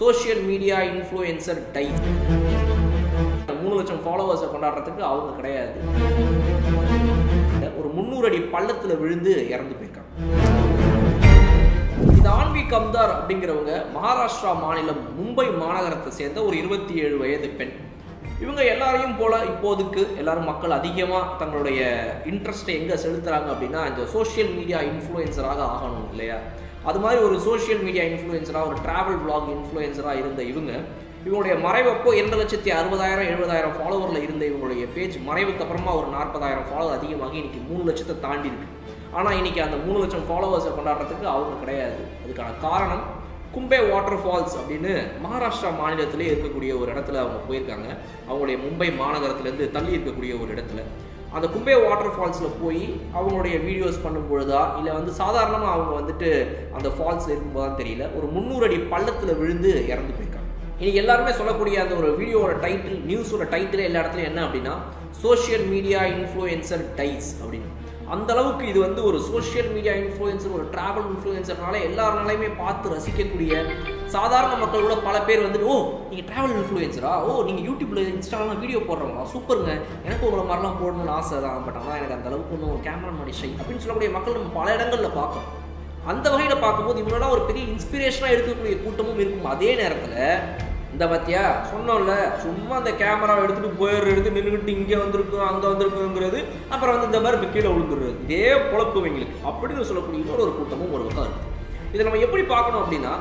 Social media influencer tie 3 லட்சம் ஃபாலோவர்ஸை கொண்டாடுறதுக்கு அவங்க கிடையாது. ஒரு 300 அடி பள்ளத்தில் விழுந்து இறந்து போயிருக்காங்க. இந்த ஆன்வி கம்தார் அப்படிங்கிறவங்க மகாராஷ்டிரா மாநிலம் மும்பை மாநகரத்தை சேர்ந்த ஒரு 27 வயது பெண். இவங்க எல்லாரையும் போல இப்போதுக்கு எல்லாரும் மக்கள் அதிகமாக தங்களுடைய இன்ட்ரெஸ்ட்டை எங்கே செலுத்துகிறாங்க அப்படின்னா இந்த சோஷியல் மீடியா இன்ஃப்ளூயன்சராக ஆகணும் இல்லையா? அது மாதிரி ஒரு சோஷியல் மீடியா இன்ஃப்ளூயன்சராக ஒரு ட்ராவல் விளாக் இன்ஃப்ளூயன்சராக இருந்த இவங்களுடைய மறைவப்போ 2,60,000-70,000 ஃபாலோவரில் இருந்த இவங்களுடைய பேஜ் மறைவுக்கு அப்புறமா ஒரு 40,000 ஃபாலோவர் அதிகமாகி இன்னைக்கு 3 லட்சத்தை தாண்டி இருக்கு. ஆனால் இன்னைக்கு அந்த 3 லட்சம் ஃபாலோவர்ஸை கொண்டாடுறதுக்கு அவங்க கிடையாது. அதுக்கான காரணம் கும்பே வாட்டர் ஃபால்ஸ் அப்படின்னு மகாராஷ்டிரா மாநிலத்திலே இருக்கக்கூடிய ஒரு இடத்துல அவங்க போயிருக்காங்க. அவங்களுடைய மும்பை மாநகரத்துலேருந்து தள்ளி இருக்கக்கூடிய ஒரு இடத்துல அந்த கும்பே வாட்டர் ஃபால்ஸில் போய் அவங்களுடைய வீடியோஸ் பண்ணும் பொழுதா இல்லை சாதாரணமாக அவங்க அந்த ஃபால்ஸில் இருக்கும்போது தெரியல, ஒரு 300 அடி பள்ளத்தில் விழுந்து இறந்து போயிருக்காங்க. இன்னைக்கு எல்லாருமே சொல்லக்கூடிய அந்த ஒரு வீடியோவோட டைட்டில், நியூஸோட டைட்டில் எல்லா இடத்துலையும் என்ன அப்படின்னா சோஷியல் மீடியா இன்ஃப்ளூயன்சர் டைஸ் அப்படின்னு. அந்த அளவுக்கு இது ஒரு சோஷியல் மீடியா இன்ஃப்ளூயன்சர், ஒரு டிராவல் இன்ஃப்ளூயன்சர்னால எல்லாருனாலையுமே பார்த்து ரசிக்கக்கூடிய சாதாரண மக்கள் கூட பல பேர் ஓ நீங்கள் டிராவல் இன்ஃப்ளூயன்சரா, ஓ நீங்கள் யூடியூப்ல இன்ஸ்டாலாம் வீடியோ போடுறவங்களா, சூப்பருங்க, எனக்கு உங்களை மாதிரிலாம் போடணும்னு ஆசை தான், பட் ஆனால் எனக்கு அந்த அளவுக்கு ஒன்றும் கேமரா மாதிரி ஷை அப்படின்னு சொல்லக்கூடிய மக்கள் நம்ம பல இடங்களில் பார்க்கணும். அந்த வகையில் பார்க்கும்போது இவங்களோட ஒரு பெரிய இன்ஸ்பிரேஷனாக இருக்கக்கூடிய கூட்டமும் இருக்கும். அதே நேரத்தில் இந்த பத்தியா சொன்னோம்ல, சும்மா அந்த கேமராவை எடுத்துகிட்டு எடுத்து நின்றுக்கிட்டு இங்கே வந்திருக்கும் அங்கே வந்திருக்குங்கிறது, அப்புறம் இந்த மாதிரி கீழே விழுந்துடுறது, இதே பொழப்புவங்களுக்கு அப்படின்னு சொல்லக்கூடிய இன்னொரு ஒரு கூட்டமும் ஒரு பக்கம் இருக்குது. இதை நம்ம எப்படி பார்க்கணும் அப்படின்னா,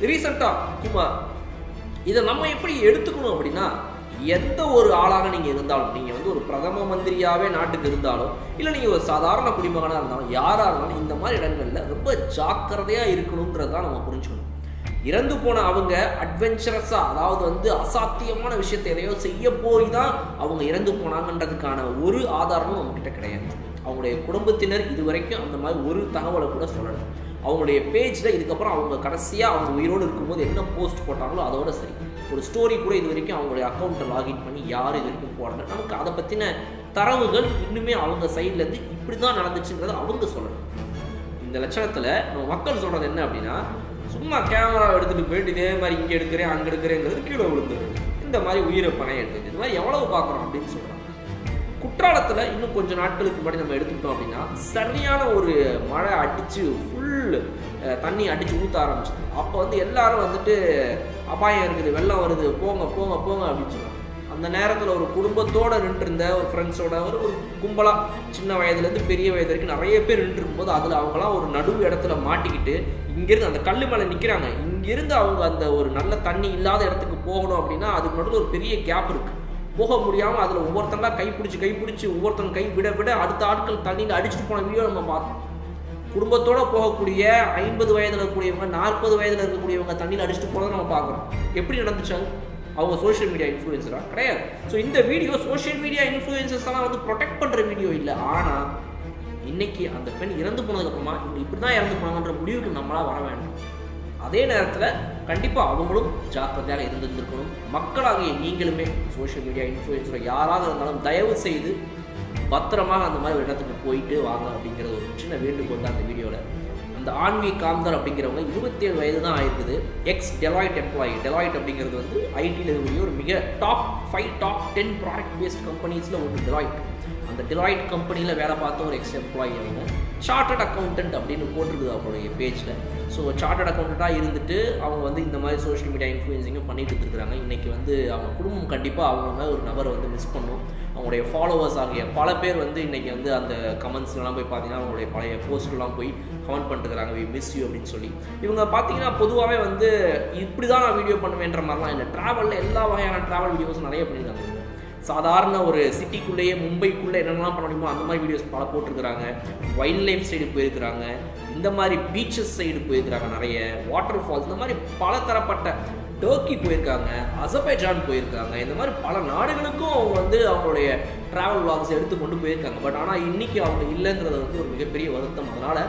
ரீசெண்டாக குமார் இதை நம்ம எப்படி எடுத்துக்கணும் அப்படின்னா, எந்த ஒரு ஆளாக நீங்கள் இருந்தாலும், நீங்கள் ஒரு பிரதம மந்திரியாகவே நாட்டுக்கு இருந்தாலும், இல்லை நீங்கள் ஒரு சாதாரண குடிமகனாக இருந்தாலும், யாராக இருந்தாலும் இந்த மாதிரி இடங்களில் ரொம்ப ஜாக்கிரதையாக இருக்கணுங்கிறது தான் நம்ம புரிஞ்சுக்கணும். இறந்து போன அவங்க அட்வென்ச்சரஸாக, அதாவது அசாத்தியமான விஷயத்தை எதையோ செய்ய போய் தான் அவங்க இறந்து போனாங்கன்றதுக்கான ஒரு ஆதாரமும் நம்மக்கிட்ட கிடையாது. அவங்களுடைய குடும்பத்தினர் இது வரைக்கும் அந்த மாதிரி ஒரு தகவலை கூட சொல்லலை. அவங்களுடைய பேஜில் இதுக்கப்புறம் அவங்க கடைசியாக அவங்க உயிரோடு இருக்கும்போது என்ன போஸ்ட் போட்டாங்களோ அதோட சரி. ஒரு ஸ்டோரி கூட இது வரைக்கும் அவங்களுடைய அக்கௌண்ட்டை லாகின் பண்ணி யார் இது வரைக்கும் போடல. நமக்கு அதை பற்றின தரவுகள் இன்னுமே அவங்க சைட்லேருந்து இப்படி தான் நடந்துச்சுங்கிறத அவங்க சொல்லணும். இந்த லட்சணத்தில் நம்ம மக்கள் சொல்கிறது என்ன அப்படின்னா, சும்மா கேமரா எடுத்துகிட்டு போயிட்டு இதே மாதிரி இங்கே எடுக்கிறேன் அங்கே எடுக்கிறேங்கிறது கீழே விழுந்துருது, இந்த மாதிரி உயிரை பணம் எடுக்குது, இது மாதிரி எவ்வளவு பார்க்குறோம் அப்படின்னு சொல்கிறாங்க. குற்றாலத்தில் இன்னும் கொஞ்சம் நாட்களுக்கு முன்னாடி நம்ம எடுத்துக்கிட்டோம் அப்படின்னா சரியான ஒரு மழை அடித்து ஃபுல் தண்ணி அடித்து ஊற்ற ஆரம்பிச்சிது. அப்போ எல்லாரும் அபாயம் இருக்குது, வெள்ளம் வருது, போங்க போங்க போங்க அப்படின்னு சொல்கிறாங்க. அந்த நேரத்தில் ஒரு குடும்பத்தோடு நின்றுருந்த ஒரு ஃப்ரெண்ட்ஸோட ஒரு கும்பலாக சின்ன வயதுலேருந்து பெரிய வயது வரைக்கும் நிறைய பேர் நின்றுருக்கும்போது அதில் அவங்களாம் ஒரு நடுவு இடத்துல மாட்டிக்கிட்டு இங்கேருந்து அந்த கல் மேலே நிற்கிறாங்க. இங்கேருந்து அவங்க அந்த ஒரு நல்ல தண்ணி இல்லாத இடத்துக்கு போகணும் அப்படின்னா அதுக்கு நடுவில் ஒரு பெரிய கேப் இருக்குது. போக முடியாமல் அதில் ஒவ்வொருத்தங்களாம் கைப்பிடிச்சி ஒவ்வொருத்தங்க கை விட விட அடுத்த ஆட்கள் தண்ணியில் அடிச்சுட்டு போன வீடியோ நம்ம பார்த்தோம். குடும்பத்தோடு போகக்கூடிய 50 வயதில் இருக்கக்கூடியவங்க, 40 வயதில் இருக்கக்கூடியவங்க தண்ணியில் அடிச்சுட்டு போனதை நம்ம பார்க்குறோம். எப்படி நடந்துச்சாங்க? அவங்க சோஷியல் மீடியா இன்ஃப்ளூயன்சராக கிடையாது. ஸோ இந்த வீடியோ சோஷியல் மீடியா இன்ஃப்ளூயன்சர்ஸ்லாம் ப்ரொடெக்ட் பண்ணுற வீடியோ இல்லை. ஆனால் இன்னைக்கு அந்த பெண் இறந்து போனதுக்கப்புறமா இவங்க இப்படி தான் இறந்து போனாங்கன்ற முடிவுக்கு நம்மளாக வர வேண்டாம். அதே நேரத்தில் கண்டிப்பாக அவங்களும் ஜாக்கிரதையாக இருந்திருக்கணும். மக்களாகிய நீங்களுமே சோஷியல் மீடியா இன்ஃப்ளூயன்சர் யாராக இருந்தாலும் தயவு செய்து பத்திரமாக அந்த மாதிரி ஒரு இடத்துக்கு போயிட்டு வாங்க அப்படிங்கிறது ஒரு சின்ன வேண்டுகோள் தான் அந்த வீடியோவில். அந்த ஆன்வி காம்தார் அப்படிங்கிறவங்க 27 வயது தான் ஆயிருக்குது. X Deloitte employee. டெலாய்ட் அப்படிங்கிறது ஐடியில் இருக்கக்கூடிய ஒரு மிக டாப் 5 டாப் 10 ப்ராடக்ட் பேஸ்ட் கம்பெனிஸில் ஒரு டெலாய்ட். அந்த டெலாய்ட் கம்பெனியில் வேலை பார்த்த ஒரு எக்ஸ் எம்ப்ளாயி. அவங்க சார்ட்டர்ட் அக்கௌண்டன்ட் அப்படின்னு போட்டிருக்குது அவங்களுடைய பேஜில். ஸோ சார்ட்டர்ட் அக்கௌண்டண்ட்டாக இருந்துட்டு அவங்க இந்த மாதிரி சோஷியல் மீடியா இன்ஃப்ளூயன்சிங்கும் பண்ணிட்டு இருக்கிறாங்க. இன்றைக்கி அவங்க குடும்பம் கண்டிப்பாக அவங்க ஒரு நபரை மிஸ் பண்ணும். அவங்களுடைய ஃபாலோவர்ஸ் ஆகிய பல பேர் இன்றைக்கி அந்த கமெண்ட்ஸ்லாம் போய் பார்த்தீங்கன்னா அவங்களுடைய பழைய போஸ்ட்லாம் போய் கமெண்ட் பண்ணிட்டுருக்காங்க, வி மிஸ் யூ அப்படின்னு சொல்லி. இவங்க பார்த்தீங்கன்னா பொதுவாகவே இப்படி தான் நான் வீடியோ பண்ணுவேன்ற மாதிரிலாம் இல்லை. ட்ராவலில் எல்லா வகையான ட்ராவல் வீடியோஸும் நிறைய பண்ணியிருக்காங்க. சாதாரண ஒரு சிட்டிக்குள்ளேயே மும்பைக்குள்ளே என்னென்னலாம் பண்ண முடியுமோ அந்த மாதிரி வீடியோஸ் பல போட்டிருக்கிறாங்க. வைல்ட் லைஃப் சைடு போயிருக்கிறாங்க, இந்த மாதிரி பீச்சஸ் சைடு போயிருக்கிறாங்க, நிறைய வாட்டர் ஃபால்ஸ், இந்த மாதிரி பல தரப்பட்ட டர்க்கி போயிருக்காங்க, அசர்பைஜான் போயிருக்காங்க. இந்த மாதிரி பல நாடுகளுக்கும் அவங்க அவங்களுடைய ட்ராவல் விளாக்ஸ் எடுத்து கொண்டு போயிருக்காங்க. பட் ஆனால் இன்றைக்கி அவங்க இல்லைங்கிறது ஒரு மிகப்பெரிய வருத்தம். அதனால்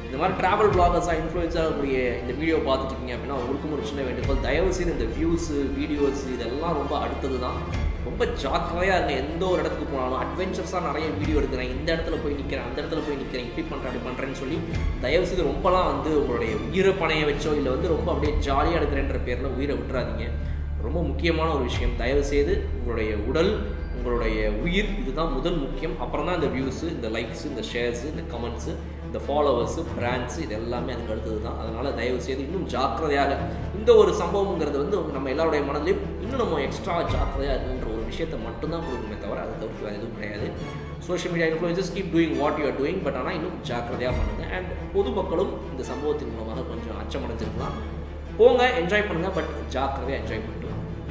இந்த மாதிரி ட்ராவல் விளாகர்ஸாக இன்ஃப்ளூயன்ஸாக கூடிய இந்த வீடியோ பார்த்துட்டு இருக்கீங்க அப்படின்னா உங்களுக்கும் ஒரு சின்ன வேண்டுகோள், தயவு செய்து இந்த வியூஸு வீடியோஸ் இதெல்லாம் ரொம்ப அடுத்தது தான். ரொம்ப ரொம்ப ஜாக்கிரதையாக இருங்க. எந்த ஒரு இடத்துக்கு போனாலும் அட்வென்ச்சர்ஸாக நிறைய வீடியோ எடுக்கிறேன், இந்த இடத்துல போய் நிற்கிறேன், அந்த இடத்துல போய் நிற்கிறேன், இப்படி பண்ணுறேன் அப்படி பண்ணுறேன்னு சொல்லி தயவுசெய்து ரொம்பலாம் உங்களுடைய உயிரை பணைய வச்சோ இல்லை ரொம்ப அப்படியே ஜாலியாக எடுக்கிறேன்ற பேரில் உயிரை விட்டுறாதீங்க. ரொம்ப முக்கியமான ஒரு விஷயம். தயவுசெய்து உங்களுடைய உடல், உங்களுடைய உயிர், இதுதான் முதல் முக்கியம். அப்புறம் தான் இந்த வியூஸு, இந்த லைக்ஸு, இந்த ஷேர்ஸு, இந்த கமெண்ட்ஸு, இந்த ஃபாலோவர்ஸு, பிராண்ட்ஸு, இது எல்லாமே அதுக்கு அடுத்தது தான். அதனால் தயவுசெய்து இன்னும் ஜாக்கிரதையாக இந்த ஒரு சம்பவங்கிறது நம்ம எல்லாருடைய மனதிலையும் இன்னும் நம்ம எக்ஸ்ட்ரா ஜாக்கிரதையாக இருக்குன்ற ஒரு விஷயத்தை மட்டும்தான் கொடுக்குமே தவிர அதை தவிர்த்து வேறு எதுவும் கிடையாது. Social media influencers keep doing what you are doing, but ஆனால் இன்னும் ஜாக்கிரதையாக பண்ணுங்கள். அண்ட் பொதுமக்களும் இந்த சம்பவத்தின் மூலமாக கொஞ்சம் அச்சமடைஞ்சிருக்கலாம். போங்க, என்ஜாய் பண்ணுங்கள், பட் ஜாக்கிரதையாக என்ஜாய் பண்ணிட்டு